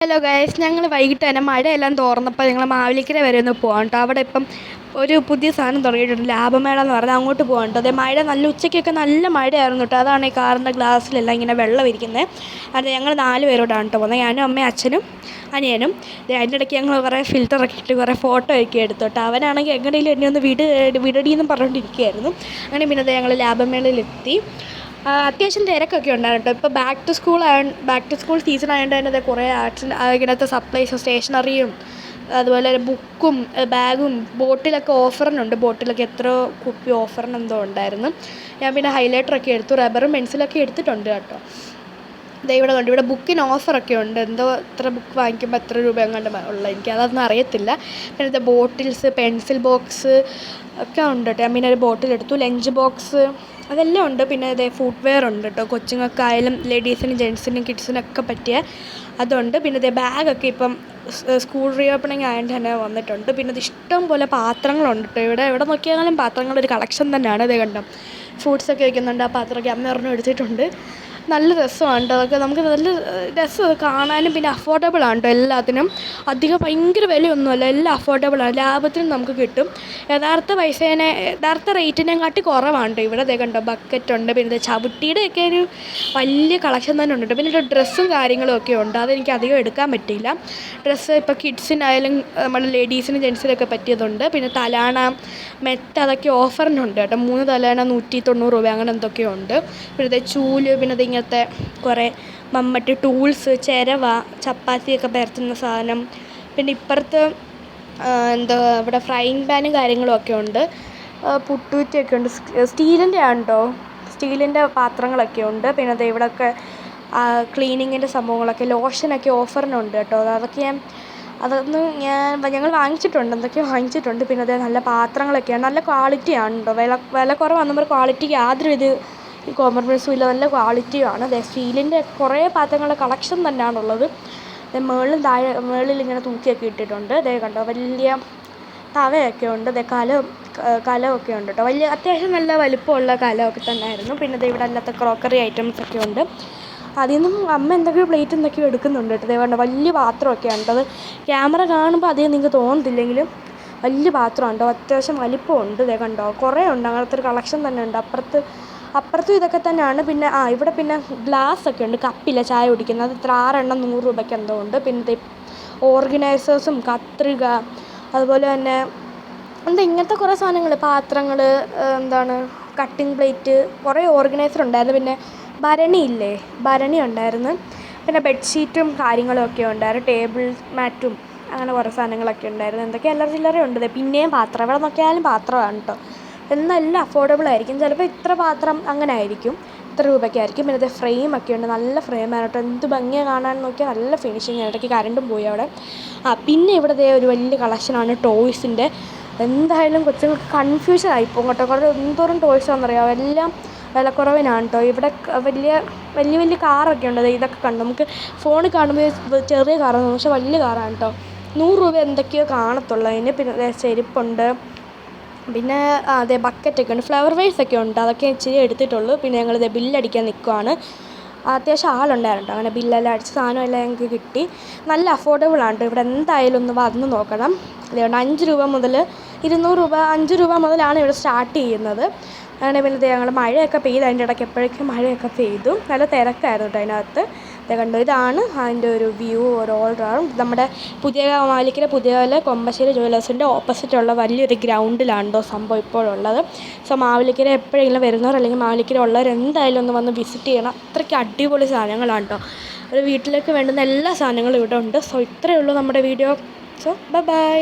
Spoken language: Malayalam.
ഹലോ ഗൈസ്, ഞങ്ങൾ വൈകിട്ട് തന്നെ മഴയെല്ലാം തോർന്നപ്പോൾ ഞങ്ങൾ മാവേലിക്കര വരെ ഒന്ന് പോകാം കേട്ടോ. അവിടെ ഇപ്പം ഒരു പുതിയ സാധനം തുടങ്ങിയിട്ടുണ്ട്, ലാഭമേള എന്ന് പറഞ്ഞാൽ അങ്ങോട്ട് പോകാം കേട്ടോ. അതേ മഴ നല്ല ഉച്ചയ്ക്കൊക്കെ നല്ല മഴയായിരുന്നു കേട്ടോ. അതാണ് ഈ കാറിൻ്റെ ഗ്ലാസ്സിലെല്ലാം ഇങ്ങനെ വെള്ളം ഇരിക്കുന്നത്. അത് ഞങ്ങൾ 4 പേരോടാണ് കേട്ടോ പോകുന്നത്, ഞാനും അമ്മയും അച്ഛനും അനിയനും. അതിൻ്റെ ഇടയ്ക്ക് ഞങ്ങൾ കുറേ ഫിൽറ്ററൊക്കെ ഇട്ട് കുറേ ഫോട്ടോ ഒക്കെ എടുത്തു കേട്ടോ. അവനാണെങ്കിൽ എങ്ങനെയും എന്നെ ഒന്ന് വിടടിയെന്നും പറഞ്ഞുകൊണ്ടിരിക്കുകയായിരുന്നു. അങ്ങനെ പിന്നെ ഞങ്ങൾ ലാഭമേളയിലെത്തി. അത്യാവശ്യം തിരക്കൊക്കെ ഉണ്ടായിരുന്നു കേട്ടോ. ഇപ്പോൾ ബാക്ക് ടു സ്കൂൾ സീസൺ ആയതുകൊണ്ട് തന്നെ കുറേ ഇങ്ങനത്തെ സപ്ലൈസ്, സ്റ്റേഷനറിയും അതുപോലെ ബുക്കും ബാഗും ബോട്ടിലൊക്കെ ഓഫറിനുണ്ട്. ബോട്ടിലൊക്കെ എത്രയോ കുപ്പി ഓഫറിന് എന്തോ ഉണ്ടായിരുന്നു. ഞാൻ പിന്നെ ഹൈലൈറ്ററൊക്കെ എടുത്തു, റബ്ബറും പെൻസിലൊക്കെ എടുത്തിട്ടുണ്ട് കേട്ടോ. ഇവിടെ കണ്ടു, ഇവിടെ ബുക്കിന് ഓഫറൊക്കെ ഉണ്ട്. എന്തോ എത്ര ബുക്ക് വാങ്ങിക്കുമ്പോൾ എത്ര രൂപ എങ്ങാണ്ട് ഉള്ളത്, എനിക്ക് അതൊന്നും അറിയത്തില്ല. പിന്നെ ബോട്ടിൽസ്, പെൻസിൽ ബോക്സ് ഒക്കെ ഉണ്ട് കേട്ടോ. ഞാൻ പിന്നെ ഒരു ബോട്ടിൽ എടുത്തു. ലഞ്ച് ബോക്സ് അതെല്ലാം ഉണ്ട്. പിന്നെ ഫുട്വെയർ ഉണ്ട് കേട്ടോ, കൊച്ചുങ്ങൾക്കായാലും ലേഡീസിനും ജെൻസിനും കിഡ്സിനൊക്കെ പറ്റിയ അതുണ്ട്. പിന്നെ ബാഗൊക്കെ ഇപ്പം സ്കൂൾ റീഓപ്പണിങ് ആയതുകൊണ്ട് തന്നെ വന്നിട്ടുണ്ട്. പിന്നെ ഇഷ്ടം പോലെ പാത്രങ്ങളുണ്ട് കേട്ടോ. എവിടെ നോക്കിയാലും പാത്രങ്ങളൊരു കളക്ഷൻ തന്നെയാണ്. കണ്ടോ, ഫ്രൂട്ട്സൊക്കെ വയ്ക്കുന്നുണ്ട്. ആ പാത്രമൊക്കെ അമ്മ ഒരെണ്ണം എടുത്തിട്ടുണ്ട്. നല്ല രസമാണ് കേട്ടോ. അതൊക്കെ നമുക്ക് നല്ല രസം കാണാനും. പിന്നെ അഫോർഡബിളാണ് കേട്ടോ എല്ലാത്തിനും. അധികം ഭയങ്കര വിലയൊന്നുമല്ല, എല്ലാം അഫോർഡബിളാണ്, ലാഭത്തിന് നമുക്ക് കിട്ടും. യഥാർത്ഥ റേറ്റിനെക്കാട്ടി കുറവാണ് കേട്ടോ ഇവിടെ. കണ്ടോ, ബക്കറ്റുണ്ട്. പിന്നെ ചവിട്ടിയുടെയൊക്കെ ഒരു വലിയ കളക്ഷൻ തന്നെ ഉണ്ട് കേട്ടോ. പിന്നെ ഡ്രസ്സും കാര്യങ്ങളും ഒക്കെ ഉണ്ട്, അതെനിക്ക് അധികം എടുക്കാൻ പറ്റിയില്ല. ഡ്രസ്സ് ഇപ്പോൾ കിഡ്സിനായാലും നമ്മുടെ ലേഡീസിനും ജെൻസിനൊക്കെ പറ്റിയതുണ്ട്. പിന്നെ തലാണ, മെത്ത അതൊക്കെ ഓഫറിനുണ്ട് കേട്ടോ. 3 തലാണ 190 രൂപ അങ്ങനെ എന്തൊക്കെയോ ഉണ്ട്. പിന്നെ ചൂല്, പിന്നെ ഇങ്ങനത്തെ കുറേ മമ്മട്ടി ടൂൾസ്, ചിരവ, ചപ്പാത്തിയൊക്കെ പരത്തുന്ന സാധനം. പിന്നെ ഇപ്പുറത്ത് ഇവിടെ ഫ്രൈയിങ് പാനും കാര്യങ്ങളും ഒക്കെ ഉണ്ട്. പുട്ടുകുറ്റിയൊക്കെ ഉണ്ട്, സ്റ്റീലിൻ്റെ ആണ് കേട്ടോ. സ്റ്റീലിൻ്റെ പാത്രങ്ങളൊക്കെ ഉണ്ട്. പിന്നെ ഇവിടെയൊക്കെ ക്ലീനിങ്ങിൻ്റെ സംഭവങ്ങളൊക്കെ, ലോഷനൊക്കെ ഓഫറിനുണ്ട് കേട്ടോ. ഞങ്ങൾ വാങ്ങിച്ചിട്ടുണ്ട്, എന്തൊക്കെയോ വാങ്ങിച്ചിട്ടുണ്ട്. പിന്നെ നല്ല പാത്രങ്ങളൊക്കെയാണ്, നല്ല ക്വാളിറ്റിയാണ് കേട്ടോ. വില കുറവാണെന്ന് ക്വാളിറ്റിക്ക് യാതൊരു കോംപ്രമൈസും ഇല്ല, നല്ല ക്വാളിറ്റിയുമാണ്. സ്റ്റീലിൻ്റെ കുറേ പാത്രങ്ങളുടെ കളക്ഷൻ തന്നെയാണുള്ളത്. മുകളിൽ ഇങ്ങനെ തൂക്കിയൊക്കെ ഇട്ടിട്ടുണ്ട്. കണ്ടോ, വലിയ തവയൊക്കെ ഉണ്ട്. കലമൊക്കെ ഉണ്ട് കേട്ടോ. അത്യാവശ്യം നല്ല വലിപ്പമുള്ള കലമൊക്കെ തന്നെയായിരുന്നു. പിന്നെ ഇവിടെ അല്ലാത്ത ക്രോക്കറി ഐറ്റംസൊക്കെ ഉണ്ട്. അതിൽ നിന്നും അമ്മ എന്തൊക്കെയോ പ്ലേറ്റ് എന്തൊക്കെയോ എടുക്കുന്നുണ്ട് കേട്ടോ. കണ്ടോ, വലിയ പാത്രമൊക്കെയാണ് കേട്ടോ. അത് ക്യാമറ കാണുമ്പോൾ അധികം നിങ്ങൾക്ക് തോന്നത്തില്ലെങ്കിലും വലിയ പാത്രമാണ് കേട്ടോ. അത്യാവശ്യം വലിപ്പമുണ്ട്. കണ്ടോ, കുറേ ഉണ്ട്, അങ്ങനത്തെ ഒരു കളക്ഷൻ തന്നെ ഉണ്ട്. അപ്പുറത്തും ഇതൊക്കെ തന്നെയാണ്. പിന്നെ ഇവിടെ പിന്നെ ഗ്ലാസ്സൊക്കെ ഉണ്ട്, കപ്പില്ല ചായ കുടിക്കുന്നത്. അത് 6 എണ്ണം 100 രൂപയ്ക്ക് എന്തോ ഉണ്ട്. പിന്നെ ഓർഗനൈസേഴ്സും കത്രിക, അതുപോലെ തന്നെ ഇങ്ങനത്തെ കുറേ സാധനങ്ങൾ, പാത്രങ്ങൾ, കട്ടിങ് പ്ലേറ്റ്, കുറേ ഓർഗനൈസർ ഉണ്ടായിരുന്നു. പിന്നെ ഭരണി ഉണ്ടായിരുന്നു. പിന്നെ ബെഡ്ഷീറ്റും കാര്യങ്ങളും ഒക്കെ ഉണ്ടായിരുന്നു. ടേബിൾ മാറ്റും അങ്ങനെ കുറേ സാധനങ്ങളൊക്കെ ഉണ്ടായിരുന്നു. എന്തൊക്കെ ചില്ലറ ഉണ്ട്. പിന്നെയും പാത്രം, എവിടെ നോക്കിയാലും പാത്രമാണ് കേട്ടോ. എല്ലാം അഫോർഡബിൾ ആയിരിക്കും. ചിലപ്പോൾ ഇത്ര പാത്രം അങ്ങനെ ആയിരിക്കും, ഇത്ര രൂപയ്ക്കായിരിക്കും. പിന്നെ ഫ്രെയിമൊക്കെ ഉണ്ട്, നല്ല ഫ്രെയിമാണ് കേട്ടോ. എന്ത് ഭംഗിയാണ് കാണാൻ, നോക്കിയാൽ നല്ല ഫിനിഷിങ്. ഇടയ്ക്ക് കറണ്ടും പോയി അവിടെ. പിന്നെ ഇവിടെ ഒരു വലിയ കളക്ഷനാണ് ടോയ്സിൻ്റെ. എന്തായാലും കൊച്ചുങ്ങൾക്ക് കൺഫ്യൂഷൻ ആയിപ്പോകും കേട്ടോ. കുറേ എന്തോരം ടോയ്സാണെന്നറിയാമോ, എല്ലാം വിലക്കുറവിനാണ് കേട്ടോ. ഇവിടെ വലിയ കാറൊക്കെ ഉണ്ട്. ഇതൊക്കെ കണ്ടു, നമുക്ക് ഫോണിൽ കാണുമ്പോൾ ചെറിയ കാറാണ്, പക്ഷേ വലിയ കാറാണ് കേട്ടോ. 100 രൂപ എന്തൊക്കെയോ കാണത്തുള്ളൂ അതിന്. പിന്നെ ചെരുപ്പുണ്ട്. പിന്നെ ബക്കറ്റൊക്കെ ഉണ്ട്, ഫ്ലവർ വൈസൊക്കെ ഉണ്ട്. അതൊക്കെ ഇച്ചിരി എടുത്തിട്ടുള്ളൂ. പിന്നെ ഞങ്ങൾ ബില്ലടിക്കാൻ നിൽക്കുവാണ്. അത്യാവശ്യം ആളുണ്ടായിരുന്നു കേട്ടോ. അങ്ങനെ ബില്ലെല്ലാം അടിച്ച് സാധനമെല്ലാം ഞങ്ങൾക്ക് കിട്ടി. നല്ല അഫോർഡബിളാണ് കേട്ടോ. ഇവിടെ എന്തായാലും ഒന്ന് വന്ന് നോക്കണം. അതുകൊണ്ട് 5 രൂപ മുതൽ 200 രൂപ, 5 രൂപ മുതലാണ് ഇവിടെ സ്റ്റാർട്ട് ചെയ്യുന്നത്. അങ്ങനെ പിന്നെ ഞങ്ങൾ മഴയൊക്കെ പെയ്ത്, അതിൻ്റെ ഇടയ്ക്ക് എപ്പോഴേക്കും മഴയൊക്കെ പെയ്തു. നല്ല തിരക്കായിരുന്നു കേട്ടോ അതിനകത്ത്. കണ്ടു, ഇതാണ് അതിൻ്റെ ഒരു വ്യൂ, ഒരു ഓൾറൗണ്ട്. നമ്മുടെ മാവേലിക്കര പുതിയ കൊമ്പശ്ശേരി ജുവലേഴ്സിൻ്റെ ഓപ്പോസിറ്റുള്ള വലിയൊരു ഗ്രൗണ്ടിലാണ് കേട്ടോ സംഭവം ഇപ്പോഴുള്ളത്. സോ മാവേലിക്കര എപ്പോഴെങ്കിലും വരുന്നവർ അല്ലെങ്കിൽ മാവേലിക്കര ഉള്ളവർ എന്തായാലും ഒന്ന് വന്ന് വിസിറ്റ് ചെയ്യണം. അത്രയ്ക്ക് അടിപൊളി സാധനങ്ങളാണ് കേട്ടോ. ഒരു വീട്ടിലേക്ക് വേണ്ടുന്ന എല്ലാ സാധനങ്ങളും ഇവിടെ ഉണ്ട്. സോ ഇത്രയേ ഉള്ളൂ നമ്മുടെ വീഡിയോ. So by.